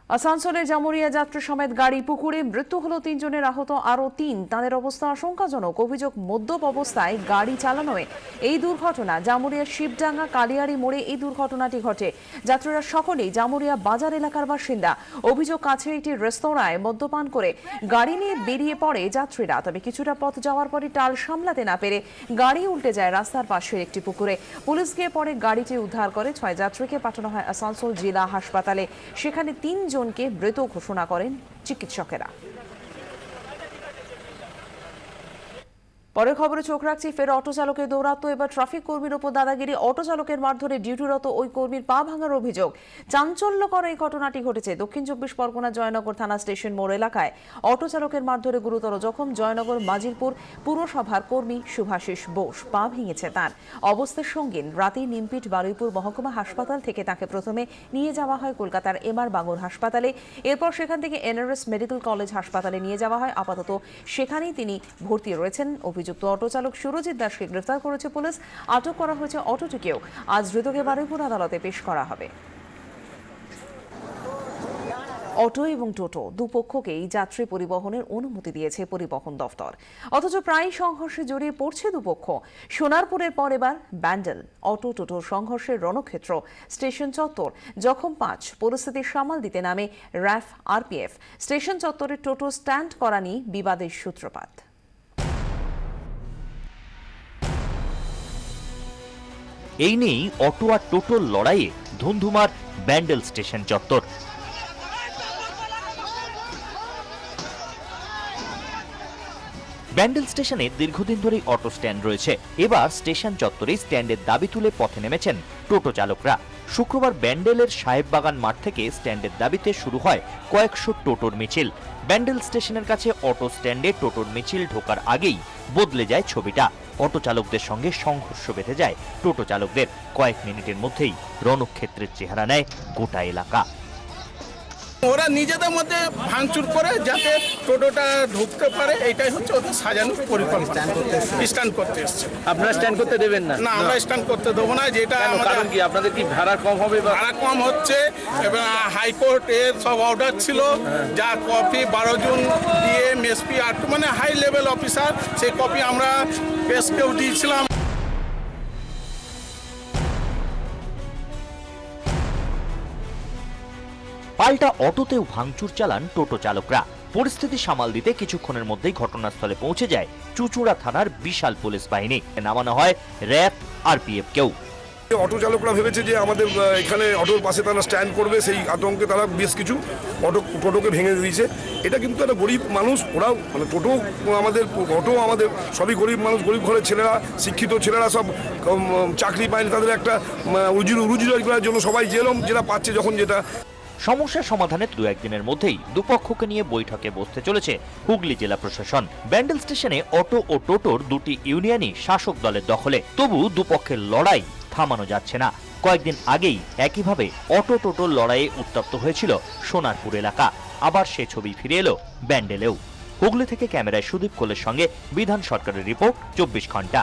আসানসোলের জামুরিয়া যাত্রী সমেত গাড়ি পুকুরে মৃত্যু হলো ৩ জনের, আহত আরও ৩। তাদের অবস্থা আশঙ্কাজনক। অভিযোগ, মদ্যপ অবস্থায় গাড়ি চালানোয় এই দুর্ঘটনা। জামুরিয়া শিবডাঙ্গা কালিয়ারি মোড়ে এই দুর্ঘটনাটি ঘটে। যাত্রীরা সকলেই জামুরিয়া বাজার এলাকার বাসিন্দা। অভিযোগ, কাছে একটি রেস্তোরাঁয় মদ্যপান করে গাড়ি নিয়ে বেরিয়ে পড়ে যাত্রীরা। তবে কিছুটা পথ যাওয়ার পরই টাল সামলাতে না পেরে গাড়ি উল্টে যায় রাস্তার পাশের একটি পুকুরে। পুলিশ গিয়ে পরে গাড়িটি উদ্ধার করে ৬ যাত্রীকে পাঠানো হয় আসানসোল জেলা হাসপাতালে। সেখানে ৩ জনকে মৃত ঘোষণা করেন চিকিৎসকেরা। পরের খবরে চোখ রাখছি, ফের অটো চালকের দৌরাত্ম্য। এবার ট্রাফিক কর্মীর ওপর দাদাগিরি। অটো চালকের মারধরে ডিউটিরত ওই কর্মীর পা ভাঙার অভিযোগ। চাঞ্চল্যকর এই ঘটনাটি ঘটেছে দক্ষিণ ২৪ পরগনা জয়নগর থানা স্টেশন মোড় এলাকায়। অটো চালকের মারধরে গুরুতর জখম জয়নগর মাজিলপুর পুরসভার কর্মী শুভাশিস বোস। পা ভেঙেছে তার, অবস্থা সঙ্গীন। রাতেই নিমপিট বারুইপুর মহকুমা হাসপাতাল থেকে তাকে প্রথমে নিয়ে যাওয়া হয় কলকাতার এমআর বাঙুর হাসপাতালে। এরপর সেখান থেকে এনআরএস মেডিকেল কলেজ হাসপাতালে নিয়ে যাওয়া হয়। আপাতত সেখানেই তিনি ভর্তি রয়েছেন। অভিযুক্ত অটো চালক সুরজিৎ দাসকে গ্রেফতার করেছে পুলিশ। আটক করা হয়েছে অটোটিকেও। আজ ধৃতকে বারুইপুর আদালতে পেশ করা হবে। অটো এবং টোটো দুপক্ষকেই যাত্রী পরিবহনের অনুমতি দিয়েছে পরিবহন দফতর। অথচ প্রায় সংঘর্ষে জড়িয়ে পড়ছে দুপক্ষ। সোনারপুরের পর এবার ব্যান্ডেল। অটো টোটোর সংঘর্ষের রণক্ষেত্র স্টেশন চত্বর। জখম ৫। পরিস্থিতি সামাল দিতে নামে র্যাফ আরপিএফ। স্টেশন চত্বরে টোটো স্ট্যান্ড করা নিয়ে বিবাদের সূত্রপাত। এই নিয়েই অটো আর টোটোর লড়াইয়ে ধুন্ধুমার ব্যান্ডেল স্টেশন চত্বর। ব্যান্ডেল স্টেশনে দীর্ঘদিন ধরেই অটো স্ট্যান্ড রয়েছে। এবার স্টেশন চত্বরে স্ট্যান্ডের দাবি তুলে পথে নেমেছেন টোটো চালকরা। শুক্রবার ব্যান্ডেলের সাহেববাগান মাঠ থেকে স্ট্যান্ডের দাবিতে শুরু হয় কয়েকশো টোটোর মিছিল। ব্যান্ডেল স্টেশনের কাছে অটো স্ট্যান্ডে টোটোর মিছিল ঢোকার আগেই বদলে যায় ছবিটা। অটো চালকদের সঙ্গে সংঘর্ষ বেঁধে যায় টোটো চালকদের। কয়েক মিনিটের মধ্যেই রণক্ষেত্রের চেহারা নেয় গোটা এলাকা। ওরা নিজেদের মধ্যে ভাঙচুর করে যাতে টোটোটা ঢুকতে পারে, এটাই হচ্ছে ওদের সাজানোর পরিকল্পনা। স্ট্যান্ড করতে এসছে। আপনারা স্ট্যান্ড করতে দেবেন না? না, আমরা স্ট্যান্ড করতে দেবো না। যেটা কারণ কি, আপনাদের কি ভাড়া কম হবে? ভাড়া কম হচ্ছে এবং হাইকোর্ট এর সব অর্ডার ছিল, যা কপি 12 জুন ডিএম এসপি আর মানে হাই লেভেল অফিসার, সেই কপি আমরা প্রেসকেও দিয়েছিলাম। পাল্টা অটোতেও ভাঙচুর চালান টোটো চালকরা। পরিস্থিতি সামাল দিতে কিছুক্ষণের মধ্যেই ঘটনাস্থলে পৌঁছে যায় চুঁচুড়া থানার বিশাল পুলিশ বাহিনী। নামানো হয় র্যাব আরপিএফ কেও। অটো চালকরা ভেবেছে যে আমাদের এখানে অটোর পাশে তারা স্ট্যান্ড করবে, সেই আতঙ্কে তারা বেশ কিছু টোটোকে ভেঙে দিয়েছে। এটা কিন্তু একটা গরিব মানুষ, ওরাও মানে টোটো আমাদের সবই গরিব মানুষ, গরিব ঘরের ছেলেরা, শিক্ষিত ছেলেরা সব চাকরি পায়নি, তাদের একটা রুজি রোজগারের জন্য সবাই যেটা পাচ্ছে যখন যেটা। সমস্যার সমাধানে দু একদিনের মধ্যেই দুপক্ষকে নিয়ে বৈঠকে বসতে চলেছে হুগলি জেলা প্রশাসন। ব্যান্ডেল স্টেশনে অটো ও টোটোর দুটি ইউনিয়নই শাসক দলের দখলে। তবু দুপক্ষের লড়াই থামানো যাচ্ছে না। কয়েকদিন আগেই একইভাবে অটো টোটোর লড়াইয়ে উত্তপ্ত হয়েছিল সোনারপুর এলাকা। আবার সে ছবি ফিরে এলো ব্যান্ডেলেও। হুগলি থেকে ক্যামেরায় সুদীপ কোলের সঙ্গে বিধান সরকারের রিপোর্ট, 24 ঘন্টা।